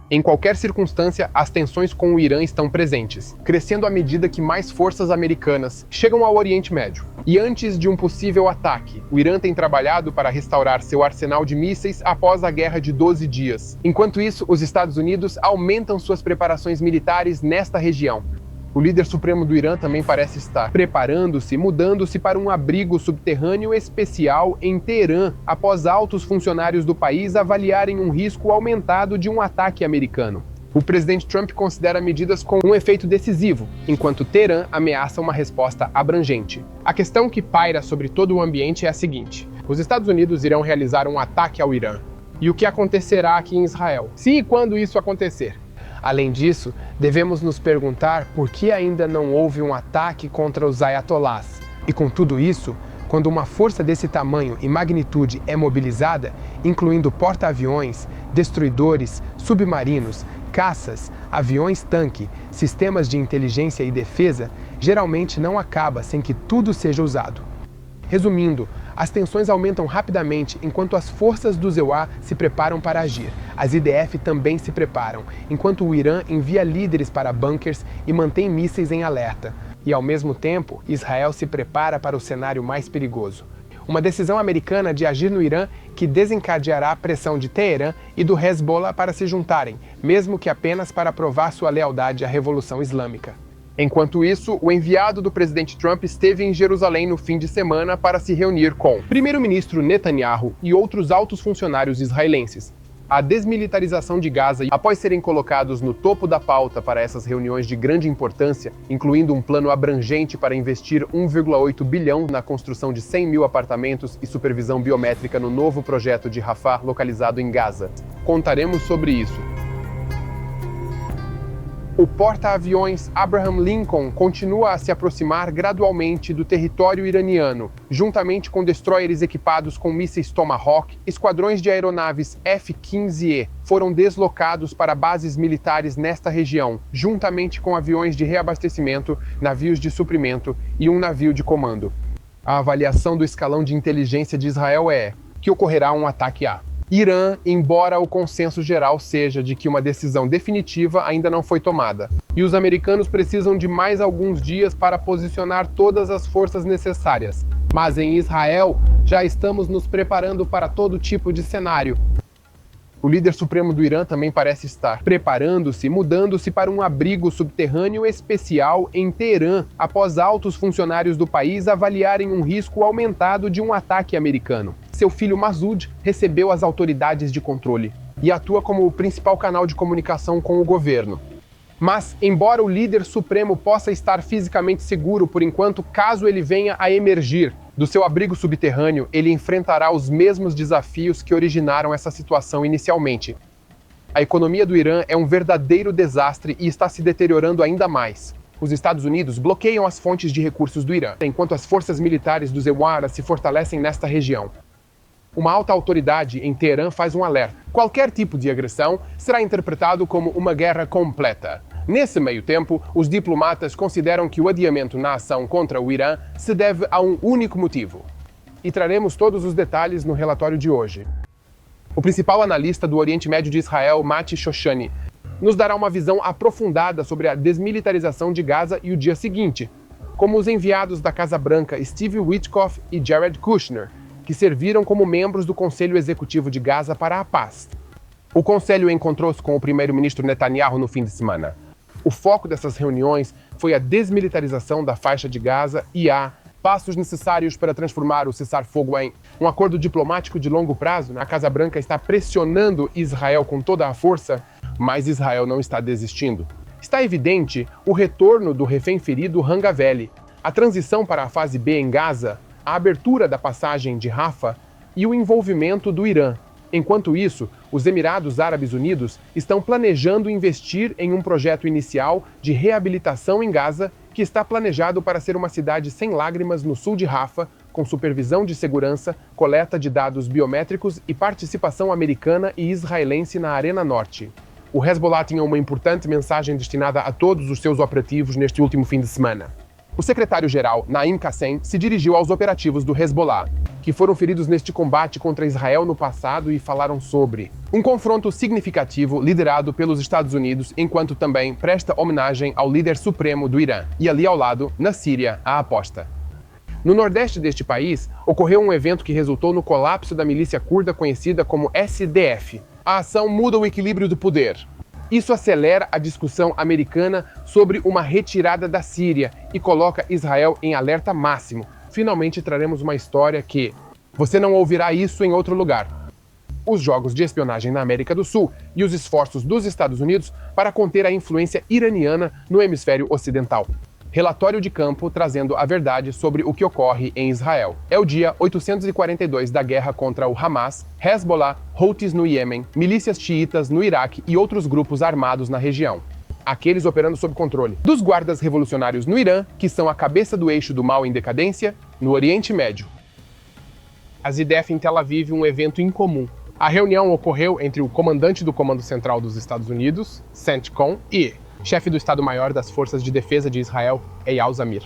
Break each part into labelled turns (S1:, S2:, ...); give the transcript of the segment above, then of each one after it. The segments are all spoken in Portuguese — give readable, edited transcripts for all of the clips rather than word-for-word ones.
S1: Em qualquer circunstância, as tensões com o Irã estão presentes, crescendo à medida que mais forças americanas chegam ao Oriente Médio. E antes de um possível ataque, o Irã tem trabalhado para restaurar seu arsenal de mísseis após a guerra de 12 dias. Enquanto isso, os Estados Unidos aumentam suas preparações militares nesta região. O líder supremo do Irã também parece estar preparando-se, mudando-se para um abrigo subterrâneo especial em Teherã, após altos funcionários do país avaliarem um risco aumentado de um ataque americano. O presidente Trump considera medidas com um efeito decisivo, enquanto Teherã ameaça uma resposta abrangente. A questão que paira sobre todo o ambiente é a seguinte: os Estados Unidos irão realizar um ataque ao Irã. E o que acontecerá aqui em Israel? Se e quando isso acontecer? Além disso, devemos nos perguntar por que ainda não houve um ataque contra os ayatolás. E com tudo isso, quando uma força desse tamanho e magnitude é mobilizada, incluindo porta-aviões, destruidores, submarinos, caças, aviões-tanque, sistemas de inteligência e defesa, geralmente não acaba sem que tudo seja usado. Resumindo, as tensões aumentam rapidamente enquanto as forças do EUA se preparam para agir. As IDF também se preparam, enquanto o Irã envia líderes para bunkers e mantém mísseis em alerta. E ao mesmo tempo, Israel se prepara para o cenário mais perigoso. Uma decisão americana de agir no Irã que desencadeará a pressão de Teherã e do Hezbollah para se juntarem, mesmo que apenas para provar sua lealdade à Revolução Islâmica. Enquanto isso, o enviado do presidente Trump esteve em Jerusalém no fim de semana para se reunir com o primeiro-ministro Netanyahu e outros altos funcionários israelenses. A desmilitarização de Gaza, após serem colocados no topo da pauta para essas reuniões de grande importância, incluindo um plano abrangente para investir 1,8 bilhão na construção de 100 mil apartamentos e supervisão biométrica no novo projeto de Rafah localizado em Gaza. Contaremos sobre isso. O porta-aviões Abraham Lincoln continua a se aproximar gradualmente do território iraniano, juntamente com destroyers equipados com mísseis Tomahawk. Esquadrões de aeronaves F-15E foram deslocados para bases militares nesta região, juntamente com aviões de reabastecimento, navios de suprimento e um navio de comando. A avaliação do escalão de inteligência de Israel é que ocorrerá um ataque a Irã, embora o consenso geral seja de que uma decisão definitiva ainda não foi tomada. E os americanos precisam de mais alguns dias para posicionar todas as forças necessárias. Mas em Israel, já estamos nos preparando para todo tipo de cenário. O líder supremo do Irã também parece estar preparando-se, mudando-se para um abrigo subterrâneo especial em Teherã, após altos funcionários do país avaliarem um risco aumentado de um ataque americano. Seu filho Masoud recebeu as autoridades de controle e atua como o principal canal de comunicação com o governo. Mas, embora o líder supremo possa estar fisicamente seguro por enquanto, caso ele venha a emergir do seu abrigo subterrâneo, ele enfrentará os mesmos desafios que originaram essa situação inicialmente. A economia do Irã é um verdadeiro desastre e está se deteriorando ainda mais. Os Estados Unidos bloqueiam as fontes de recursos do Irã, enquanto as forças militares dos EUARA se fortalecem nesta região. Uma alta autoridade em Teherã faz um alerta: qualquer tipo de agressão será interpretado como uma guerra completa. Nesse meio tempo, os diplomatas consideram que o adiamento na ação contra o Irã se deve a um único motivo. E traremos todos os detalhes no relatório de hoje. O principal analista do Oriente Médio de Israel, Mati Shoshani, nos dará uma visão aprofundada sobre a desmilitarização de Gaza e o dia seguinte, como os enviados da Casa Branca Steve Witkoff e Jared Kushner, que serviram como membros do Conselho Executivo de Gaza para a Paz. O Conselho encontrou-se com o primeiro-ministro Netanyahu no fim de semana. O foco dessas reuniões foi a desmilitarização da faixa de Gaza e passos necessários para transformar o cessar-fogo em um acordo diplomático de longo prazo. A Casa Branca está pressionando Israel com toda a força, mas Israel não está desistindo. Está evidente o retorno do refém ferido Hangavelli, a transição para a fase B em Gaza, a abertura da passagem de Rafah e o envolvimento do Irã. Enquanto isso, os Emirados Árabes Unidos estão planejando investir em um projeto inicial de reabilitação em Gaza, que está planejado para ser uma cidade sem lágrimas no sul de Rafah, com supervisão de segurança, coleta de dados biométricos e participação americana e israelense na Arena Norte. O Hezbollah tinha uma importante mensagem destinada a todos os seus operativos neste último fim de semana. O secretário-geral, Naim Qassem, se dirigiu aos operativos do Hezbollah, que foram feridos neste combate contra Israel no passado e falaram sobre um confronto significativo liderado pelos Estados Unidos, enquanto também presta homenagem ao líder supremo do Irã, e ali ao lado, na Síria, a aposta. No nordeste deste país, ocorreu um evento que resultou no colapso da milícia curda conhecida como SDF. A ação muda o equilíbrio do poder. Isso acelera a discussão americana sobre uma retirada da Síria e coloca Israel em alerta máximo. Finalmente traremos uma história que você não ouvirá isso em outro lugar. Os jogos de espionagem na América do Sul e os esforços dos Estados Unidos para conter a influência iraniana no hemisfério ocidental. Relatório de campo trazendo a verdade sobre o que ocorre em Israel. É o dia 842 da guerra contra o Hamas, Hezbollah, Houthis no Iêmen, milícias xiitas no Iraque e outros grupos armados na região. Aqueles operando sob controle dos guardas revolucionários no Irã, que são a cabeça do eixo do mal em decadência, no Oriente Médio. As IDF em Tel Aviv, um evento incomum. A reunião ocorreu entre o comandante do Comando Central dos Estados Unidos, CENTCOM, e chefe do Estado-Maior das Forças de Defesa de Israel, Eyal Zamir.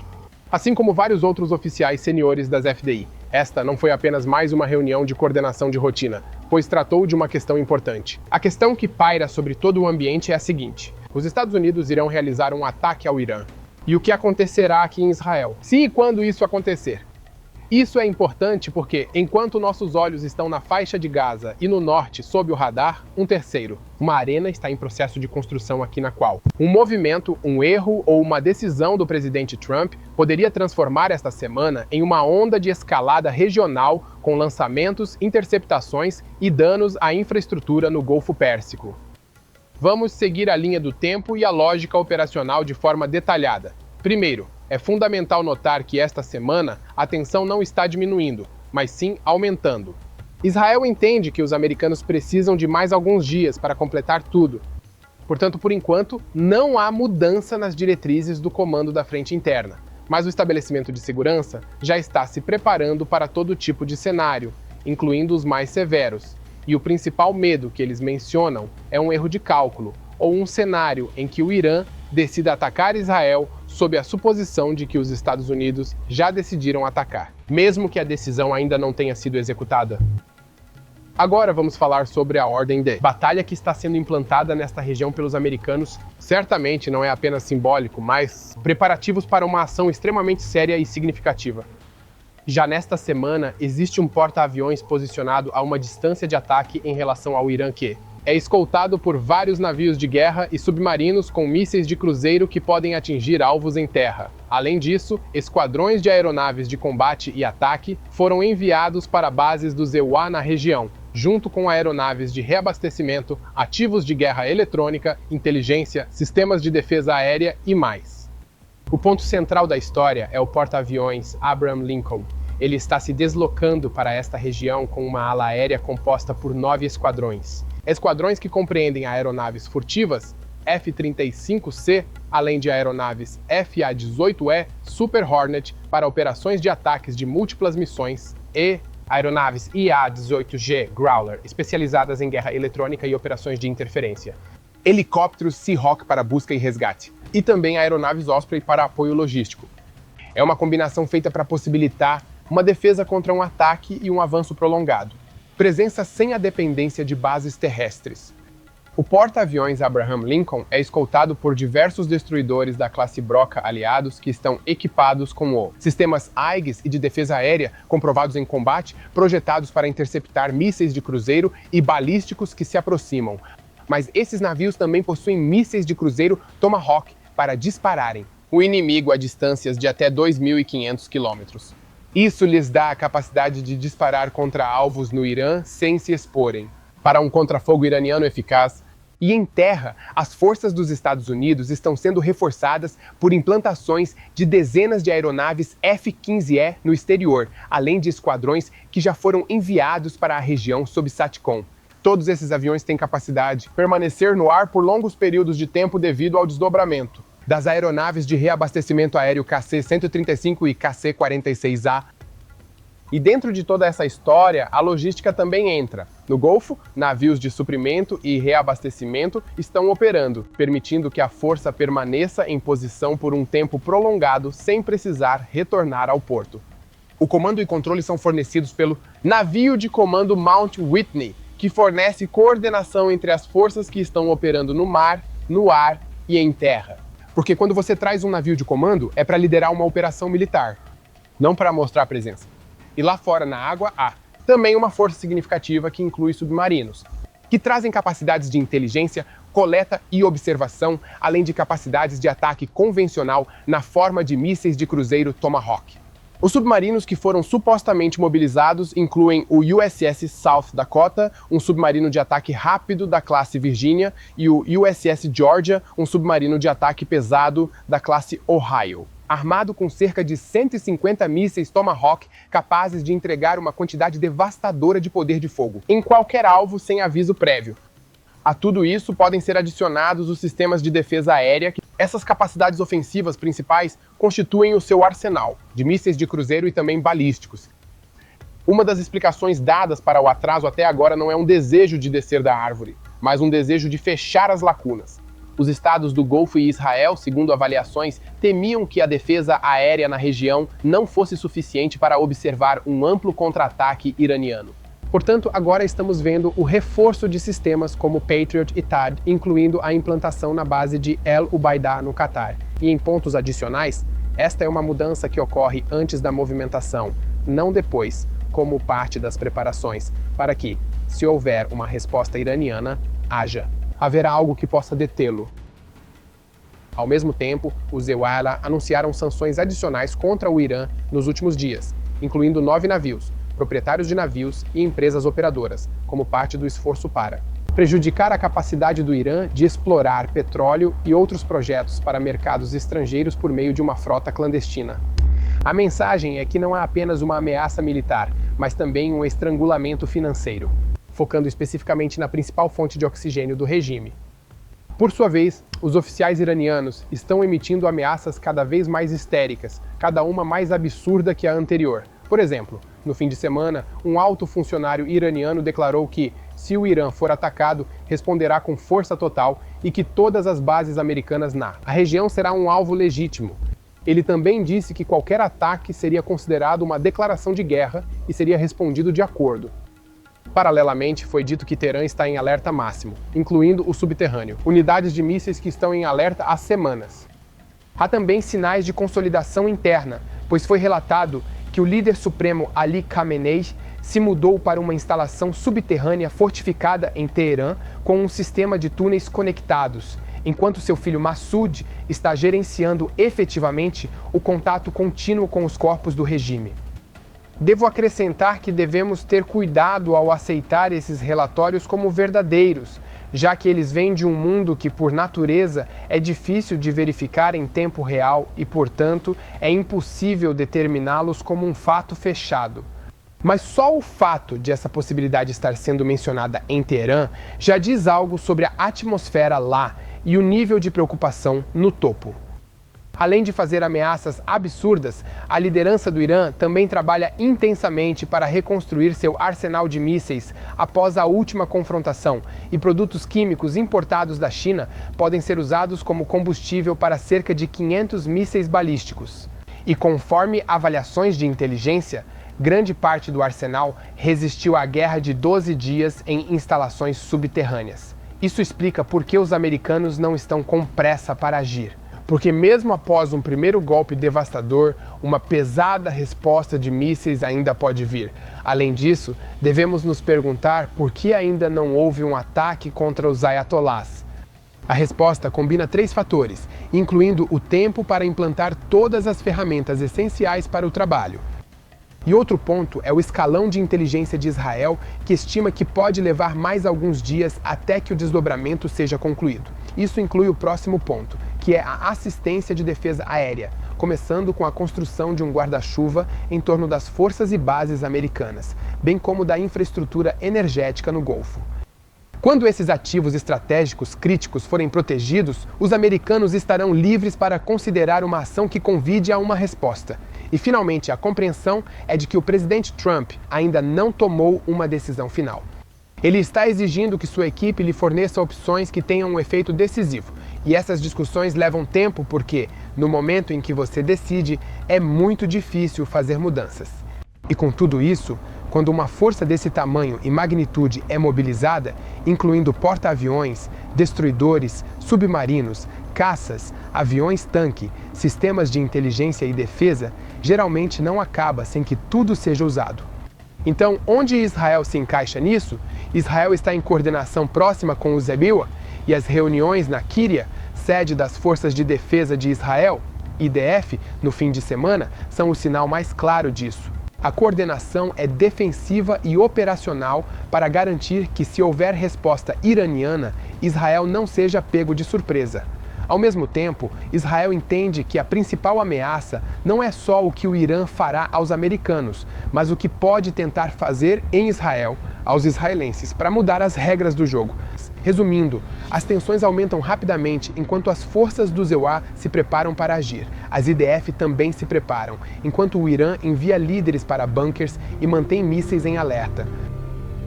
S1: Assim como vários outros oficiais seniores das FDI. Esta não foi apenas mais uma reunião de coordenação de rotina, pois tratou de uma questão importante. A questão que paira sobre todo o ambiente é a seguinte: os Estados Unidos irão realizar um ataque ao Irã. E o que acontecerá aqui em Israel? Se e quando isso acontecer? Isso é importante porque, enquanto nossos olhos estão na faixa de Gaza e no norte sob o radar, um terceiro. Uma arena está em processo de construção aqui na qual um movimento, um erro ou uma decisão do presidente Trump poderia transformar esta semana em uma onda de escalada regional com lançamentos, interceptações e danos à infraestrutura no Golfo Pérsico. Vamos seguir a linha do tempo e a lógica operacional de forma detalhada. Primeiro, é fundamental notar que esta semana a tensão não está diminuindo, mas sim aumentando. Israel entende que os americanos precisam de mais alguns dias para completar tudo. Portanto, por enquanto, não há mudança nas diretrizes do comando da frente interna, mas o estabelecimento de segurança já está se preparando para todo tipo de cenário, incluindo os mais severos. E o principal medo que eles mencionam é um erro de cálculo, ou um cenário em que o Irã decida atacar Israel sob a suposição de que os Estados Unidos já decidiram atacar, mesmo que a decisão ainda não tenha sido executada. Agora vamos falar sobre a ordem de batalha que está sendo implantada nesta região pelos americanos. Certamente não é apenas simbólico, mas preparativos para uma ação extremamente séria e significativa. Já nesta semana, existe um porta-aviões posicionado a uma distância de ataque em relação ao Irã que é escoltado por vários navios de guerra e submarinos com mísseis de cruzeiro que podem atingir alvos em terra. Além disso, esquadrões de aeronaves de combate e ataque foram enviados para bases do EUA na região, junto com aeronaves de reabastecimento, ativos de guerra eletrônica, inteligência, sistemas de defesa aérea e mais. O ponto central da história é o porta-aviões Abraham Lincoln. Ele está se deslocando para esta região com uma ala aérea composta por 9 esquadrões. Esquadrões que compreendem aeronaves furtivas, F-35C, além de aeronaves FA-18E Super Hornet para operações de ataques de múltiplas missões e aeronaves IA-18G Growler, especializadas em guerra eletrônica e operações de interferência. Helicópteros Seahawk para busca e resgate. E também aeronaves Osprey para apoio logístico. É uma combinação feita para possibilitar uma defesa contra um ataque e um avanço prolongado. Presença sem a dependência de bases terrestres. O porta-aviões Abraham Lincoln é escoltado por diversos destruidores da classe Broca aliados que estão equipados com o sistemas Aegis e de defesa aérea comprovados em combate, projetados para interceptar mísseis de cruzeiro e balísticos que se aproximam. Mas esses navios também possuem mísseis de cruzeiro Tomahawk para dispararem o inimigo a distâncias de até 2.500 quilômetros. Isso lhes dá a capacidade de disparar contra alvos no Irã sem se exporem. Para um contrafogo iraniano eficaz, e em terra, as forças dos Estados Unidos estão sendo reforçadas por implantações de dezenas de aeronaves F-15E no exterior, além de esquadrões que já foram enviados para a região sob SATCOM. Todos esses aviões têm capacidade de permanecer no ar por longos períodos de tempo devido ao desdobramento das aeronaves de reabastecimento aéreo KC-135 e KC-46A. E dentro de toda essa história, a logística também entra. No Golfo, navios de suprimento e reabastecimento estão operando, permitindo que a força permaneça em posição por um tempo prolongado sem precisar retornar ao porto. O comando e controle são fornecidos pelo navio de comando Mount Whitney, que fornece coordenação entre as forças que estão operando no mar, no ar e em terra. Porque quando você traz um navio de comando, é para liderar uma operação militar, não para mostrar presença. E lá fora, na água, há também uma força significativa que inclui submarinos, que trazem capacidades de inteligência, coleta e observação, além de capacidades de ataque convencional na forma de mísseis de cruzeiro Tomahawk. Os submarinos que foram supostamente mobilizados incluem o USS South Dakota, um submarino de ataque rápido da classe Virginia, e o USS Georgia, um submarino de ataque pesado da classe Ohio, armado com cerca de 150 mísseis Tomahawk capazes de entregar uma quantidade devastadora de poder de fogo em qualquer alvo sem aviso prévio. A tudo isso podem ser adicionados os sistemas de defesa aérea. Essas capacidades ofensivas principais constituem o seu arsenal de mísseis de cruzeiro e também balísticos. Uma das explicações dadas para o atraso até agora não é um desejo de descer da árvore, mas um desejo de fechar as lacunas. Os estados do Golfo e Israel, segundo avaliações, temiam que a defesa aérea na região não fosse suficiente para observar um amplo contra-ataque iraniano. Portanto, agora estamos vendo o reforço de sistemas como Patriot e THAAD, incluindo a implantação na base de El Ubaidá, no Catar. E em pontos adicionais, esta é uma mudança que ocorre antes da movimentação, não depois, como parte das preparações, para que, se houver uma resposta iraniana, haverá algo que possa detê-lo. Ao mesmo tempo, os EUALA anunciaram sanções adicionais contra o Irã nos últimos dias, incluindo 9 navios, proprietários de navios e empresas operadoras, como parte do esforço para prejudicar a capacidade do Irã de explorar petróleo e outros projetos para mercados estrangeiros por meio de uma frota clandestina. A mensagem é que não há apenas uma ameaça militar, mas também um estrangulamento financeiro, focando especificamente na principal fonte de oxigênio do regime. Por sua vez, os oficiais iranianos estão emitindo ameaças cada vez mais histéricas, cada uma mais absurda que a anterior. Por exemplo, no fim de semana, um alto funcionário iraniano declarou que, se o Irã for atacado, responderá com força total e que todas as bases americanas na região será um alvo legítimo. Ele também disse que qualquer ataque seria considerado uma declaração de guerra e seria respondido de acordo. Paralelamente, foi dito que Teherã está em alerta máximo, incluindo o subterrâneo, unidades de mísseis que estão em alerta há semanas. Há também sinais de consolidação interna, pois foi relatado que o líder supremo Ali Khamenei se mudou para uma instalação subterrânea fortificada em Teherã com um sistema de túneis conectados, enquanto seu filho Massoud está gerenciando efetivamente o contato contínuo com os corpos do regime. Devo acrescentar que devemos ter cuidado ao aceitar esses relatórios como verdadeiros, já que eles vêm de um mundo que, por natureza, é difícil de verificar em tempo real e, portanto, é impossível determiná-los como um fato fechado. Mas só o fato de essa possibilidade estar sendo mencionada em Teherã já diz algo sobre a atmosfera lá e o nível de preocupação no topo. Além de fazer ameaças absurdas, a liderança do Irã também trabalha intensamente para reconstruir seu arsenal de mísseis após a última confrontação, e produtos químicos importados da China podem ser usados como combustível para cerca de 500 mísseis balísticos. E conforme avaliações de inteligência, grande parte do arsenal resistiu à guerra de 12 dias em instalações subterrâneas. Isso explica por que os americanos não estão com pressa para agir. Porque mesmo após um primeiro golpe devastador, uma pesada resposta de mísseis ainda pode vir. Além disso, devemos nos perguntar por que ainda não houve um ataque contra os ayatolás. A resposta combina 3 fatores, incluindo o tempo para implantar todas as ferramentas essenciais para o trabalho. E outro ponto é o escalão de inteligência de Israel, que estima que pode levar mais alguns dias até que o desdobramento seja concluído. Isso inclui o próximo ponto, que é a assistência de defesa aérea, começando com a construção de um guarda-chuva em torno das forças e bases americanas, bem como da infraestrutura energética no Golfo. Quando esses ativos estratégicos críticos forem protegidos, os americanos estarão livres para considerar uma ação que convide a uma resposta. E, finalmente, a compreensão é de que o presidente Trump ainda não tomou uma decisão final. Ele está exigindo que sua equipe lhe forneça opções que tenham um efeito decisivo. E essas discussões levam tempo porque, no momento em que você decide, é muito difícil fazer mudanças. E com tudo isso, quando uma força desse tamanho e magnitude é mobilizada, incluindo porta-aviões, destruidores, submarinos, caças, aviões-tanque, sistemas de inteligência e defesa, geralmente não acaba sem que tudo seja usado. Então, onde Israel se encaixa nisso? Israel está em coordenação próxima com o Zebiwa e as reuniões na Kíria, sede das Forças de Defesa de Israel, IDF, no fim de semana, são o sinal mais claro disso. A coordenação é defensiva e operacional para garantir que, se houver resposta iraniana, Israel não seja pego de surpresa. Ao mesmo tempo, Israel entende que a principal ameaça não é só o que o Irã fará aos americanos, mas o que pode tentar fazer em Israel aos israelenses para mudar as regras do jogo. Resumindo, as tensões aumentam rapidamente enquanto as forças do ZEUA se preparam para agir. As IDF também se preparam, enquanto o Irã envia líderes para bunkers e mantém mísseis em alerta.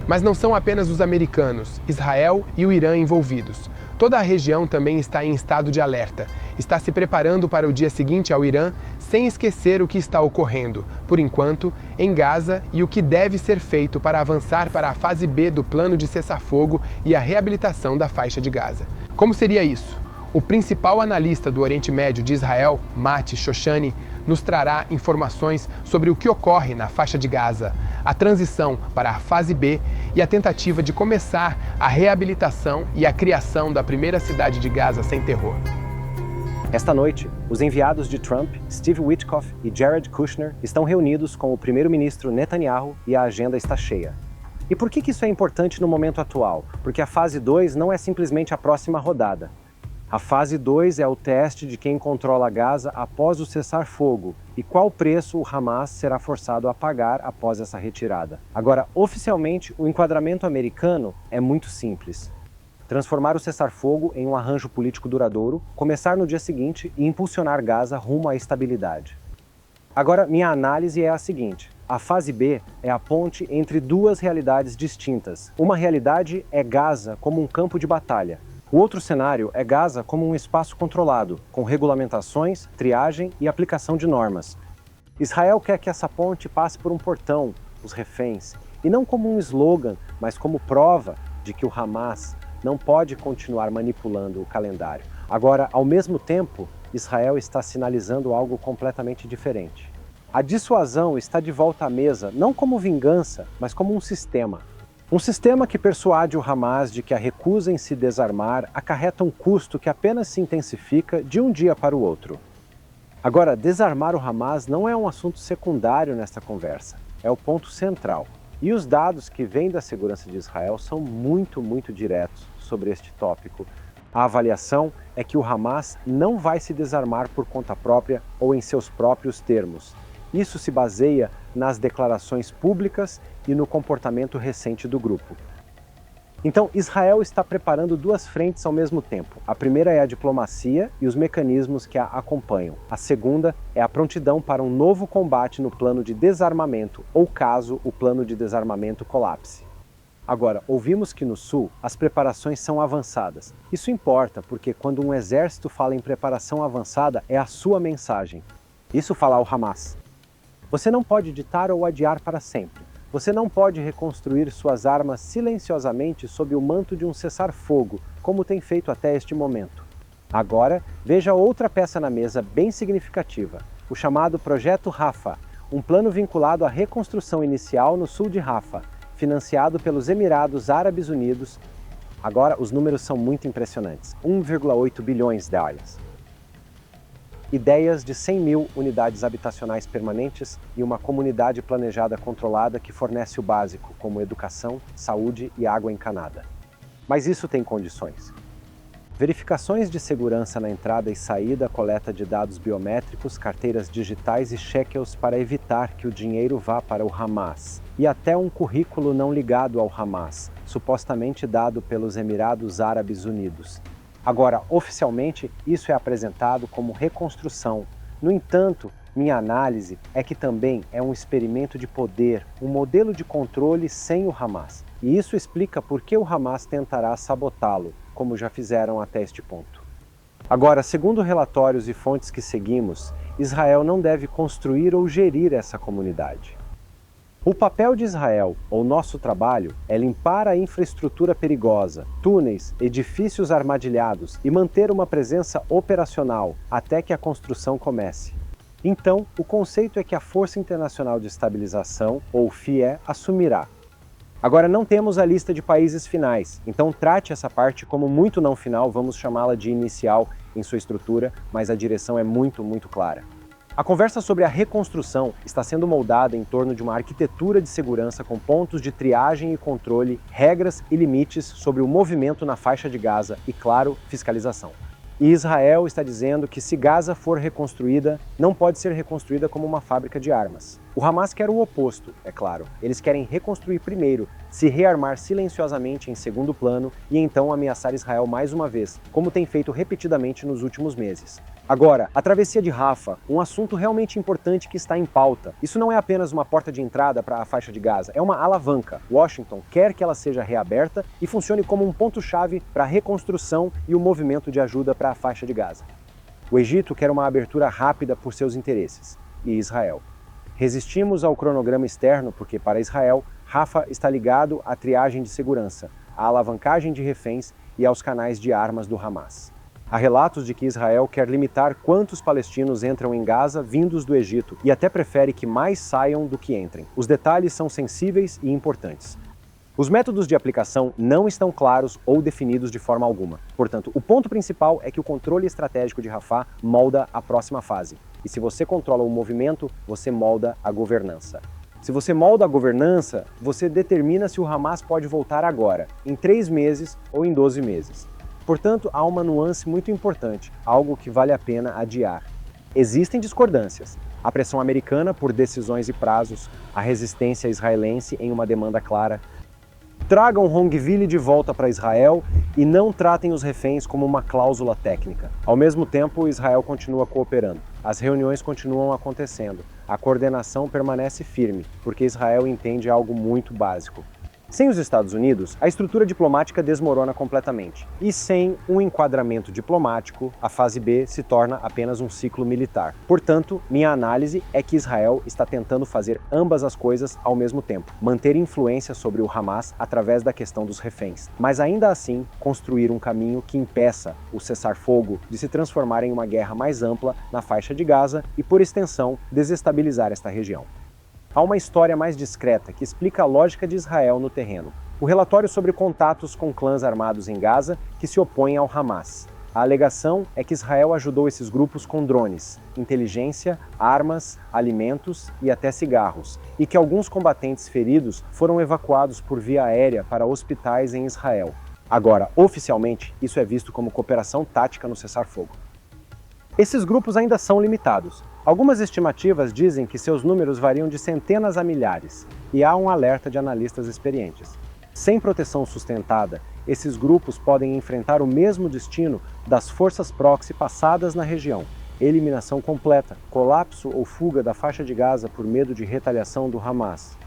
S1: Mas não são apenas os americanos, Israel e o Irã envolvidos. Toda a região também está em estado de alerta. Está se preparando para o dia seguinte ao Irã, sem esquecer o que está ocorrendo, por enquanto, em Gaza e o que deve ser feito para avançar para a fase B do plano de cessar-fogo e a reabilitação da faixa de Gaza. Como seria isso? O principal analista do Oriente Médio de Israel, Mati Shoshani, nos trará informações sobre o que ocorre na faixa de Gaza, a transição para a fase B e a tentativa de começar a reabilitação e a criação da primeira cidade de Gaza sem terror.
S2: Esta noite, os enviados de Trump, Steve Witkoff e Jared Kushner, estão reunidos com o primeiro-ministro Netanyahu e a agenda está cheia. E por que isso é importante no momento atual? Porque a fase 2 não é simplesmente a próxima rodada. A fase 2 é o teste de quem controla Gaza após o cessar-fogo e qual preço o Hamas será forçado a pagar após essa retirada. Agora, oficialmente, o enquadramento americano é muito simples. Transformar o cessar-fogo em um arranjo político duradouro, começar no dia seguinte e impulsionar Gaza rumo à estabilidade. Agora, minha análise é a seguinte. A fase B é a ponte entre duas realidades distintas. Uma realidade é Gaza como um campo de batalha. O outro cenário é Gaza como um espaço controlado, com regulamentações, triagem e aplicação de normas. Israel quer que essa ponte passe por um portão, os reféns, e não como um slogan, mas como prova de que o Hamas não pode continuar manipulando o calendário. Agora, ao mesmo tempo, Israel está sinalizando algo completamente diferente. A dissuasão está de volta à mesa, não como vingança, mas como um sistema. Um sistema que persuade o Hamas de que a recusa em se desarmar acarreta um custo que apenas se intensifica de um dia para o outro. Agora, desarmar o Hamas não é um assunto secundário nesta conversa, é o ponto central. E os dados que vêm da segurança de Israel são muito diretos sobre este tópico. A avaliação é que o Hamas não vai se desarmar por conta própria ou em seus próprios termos. Isso se baseia nas declarações públicas e no comportamento recente do grupo. Então, Israel está preparando duas frentes ao mesmo tempo. A primeira é a diplomacia e os mecanismos que a acompanham. A segunda é a prontidão para um novo combate no plano de desarmamento, ou caso o plano de desarmamento colapse. Agora, ouvimos que no Sul as preparações são avançadas. Isso importa, porque quando um exército fala em preparação avançada, é a sua mensagem. Isso fala ao Hamas. Você não pode ditar ou adiar para sempre. Você não pode reconstruir suas armas silenciosamente sob o manto de um cessar-fogo, como tem feito até este momento. Agora, veja outra peça na mesa bem significativa, o chamado Projeto Rafah, um plano vinculado à reconstrução inicial no sul de Rafah, financiado pelos Emirados Árabes Unidos. Agora, os números são muito impressionantes, 1,8 bilhões de dólares. Ideias de 100 mil unidades habitacionais permanentes e uma comunidade planejada controlada que fornece o básico, como educação, saúde e água encanada. Mas isso tem condições. Verificações de segurança na entrada e saída, coleta de dados biométricos, carteiras digitais e shekels para evitar que o dinheiro vá para o Hamas. E até um currículo não ligado ao Hamas, supostamente dado pelos Emirados Árabes Unidos. Agora, oficialmente, isso é apresentado como reconstrução. No entanto, minha análise é que também é um experimento de poder, um modelo de controle sem o Hamas. E isso explica por que o Hamas tentará sabotá-lo, como já fizeram até este ponto. Agora, segundo relatórios e fontes que seguimos, Israel não deve construir ou gerir essa comunidade. O papel de Israel, ou nosso trabalho, é limpar a infraestrutura perigosa, túneis, edifícios armadilhados e manter uma presença operacional até que a construção comece. Então, o conceito é que a Força Internacional de Estabilização, ou FIE, assumirá. Agora, não temos a lista de países finais, então trate essa parte como muito não final, vamos chamá-la de inicial em sua estrutura, mas a direção é muito clara. A conversa sobre a reconstrução está sendo moldada em torno de uma arquitetura de segurança com pontos de triagem e controle, regras e limites sobre o movimento na faixa de Gaza e, claro, fiscalização. E Israel está dizendo que se Gaza for reconstruída, não pode ser reconstruída como uma fábrica de armas. O Hamas quer o oposto, é claro. Eles querem reconstruir primeiro, se rearmar silenciosamente em segundo plano e então ameaçar Israel mais uma vez, como tem feito repetidamente nos últimos meses. Agora, a travessia de Rafah, um assunto realmente importante que está em pauta. Isso não é apenas uma porta de entrada para a faixa de Gaza, é uma alavanca. Washington quer que ela seja reaberta e funcione como um ponto-chave para a reconstrução e o movimento de ajuda para a faixa de Gaza. O Egito quer uma abertura rápida por seus interesses, e Israel. Resistimos ao cronograma externo porque, para Israel, Rafah está ligado à triagem de segurança, à alavancagem de reféns e aos canais de armas do Hamas. Há relatos de que Israel quer limitar quantos palestinos entram em Gaza vindos do Egito e até prefere que mais saiam do que entrem. Os detalhes são sensíveis e importantes. Os métodos de aplicação não estão claros ou definidos de forma alguma. Portanto, o ponto principal é que o controle estratégico de Rafah molda a próxima fase. E se você controla o movimento, você molda a governança. Se você molda a governança, você determina se o Hamas pode voltar agora, em 3 meses ou em 12 meses. Portanto, há uma nuance muito importante, algo que vale a pena adiar. Existem discordâncias. A pressão americana por decisões e prazos, a resistência israelense em uma demanda clara. Tragam Hongvili de volta para Israel e não tratem os reféns como uma cláusula técnica. Ao mesmo tempo, Israel continua cooperando. As reuniões continuam acontecendo. A coordenação permanece firme, porque Israel entende algo muito básico. Sem os Estados Unidos, a estrutura diplomática desmorona completamente. E sem um enquadramento diplomático, a fase B se torna apenas um ciclo militar. Portanto, minha análise é que Israel está tentando fazer ambas as coisas ao mesmo tempo. Manter influência sobre o Hamas através da questão dos reféns, mas ainda assim construir um caminho que impeça o cessar-fogo de se transformar em uma guerra mais ampla na faixa de Gaza e, por extensão, desestabilizar esta região. Há uma história mais discreta que explica a lógica de Israel no terreno. O relatório sobre contatos com clãs armados em Gaza que se opõem ao Hamas. A alegação é que Israel ajudou esses grupos com drones, inteligência, armas, alimentos e até cigarros, e que alguns combatentes feridos foram evacuados por via aérea para hospitais em Israel. Agora, oficialmente, isso é visto como cooperação tática no cessar-fogo. Esses grupos ainda são limitados. Algumas estimativas dizem que seus números variam de centenas a milhares, e há um alerta de analistas experientes. Sem proteção sustentada, esses grupos podem enfrentar o mesmo destino das forças proxy passadas na região: eliminação completa, colapso ou fuga da faixa de Gaza por medo de retaliação do Hamas.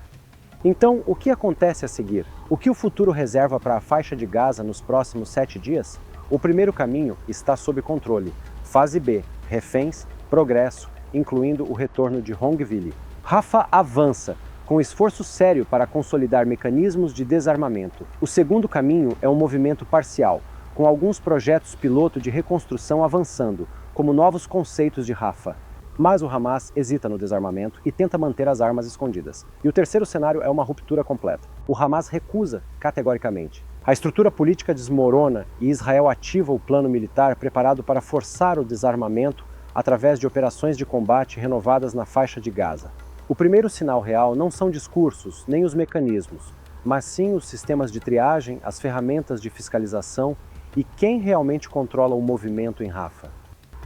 S2: Então, o que acontece a seguir? O que o futuro reserva para a faixa de Gaza nos próximos 7 dias? O primeiro caminho está sob controle. Fase B, reféns, progresso, incluindo o retorno de Hongvili. Rafah avança, com esforço sério para consolidar mecanismos de desarmamento. O segundo caminho é um movimento parcial, com alguns projetos piloto de reconstrução avançando, como novos conceitos de Rafah. Mas o Hamas hesita no desarmamento e tenta manter as armas escondidas. E o terceiro cenário é uma ruptura completa. O Hamas recusa categoricamente. A estrutura política desmorona e Israel ativa o plano militar preparado para forçar o desarmamento através de operações de combate renovadas na faixa de Gaza. O primeiro sinal real não são discursos, nem os mecanismos, mas sim os sistemas de triagem, as ferramentas de fiscalização e quem realmente controla o movimento em Rafah.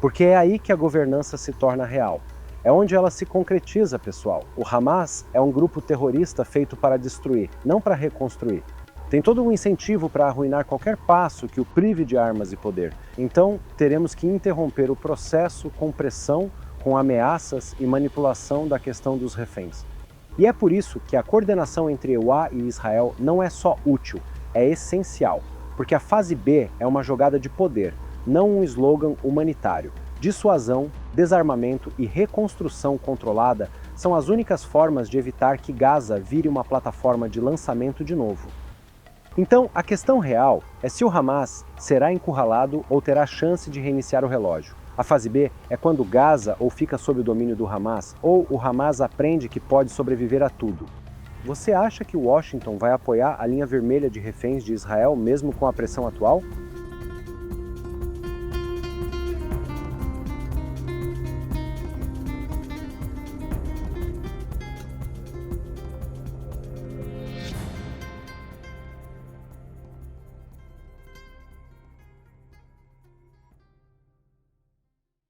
S2: Porque é aí que a governança se torna real. É onde ela se concretiza, pessoal. O Hamas é um grupo terrorista feito para destruir, não para reconstruir. Tem todo um incentivo para arruinar qualquer passo que o prive de armas e poder. Então, teremos que interromper o processo com pressão, com ameaças e manipulação da questão dos reféns. E é por isso que a coordenação entre EUA e Israel não é só útil, é essencial. Porque a fase B é uma jogada de poder, não um slogan humanitário. Dissuasão, desarmamento e reconstrução controlada são as únicas formas de evitar que Gaza vire uma plataforma de lançamento de novo. Então, a questão real é se o Hamas será encurralado ou terá chance de reiniciar o relógio. A fase B é quando Gaza ou fica sob o domínio do Hamas, ou o Hamas aprende que pode sobreviver a tudo. Você acha que Washington vai apoiar a linha vermelha de reféns de Israel mesmo com a pressão atual?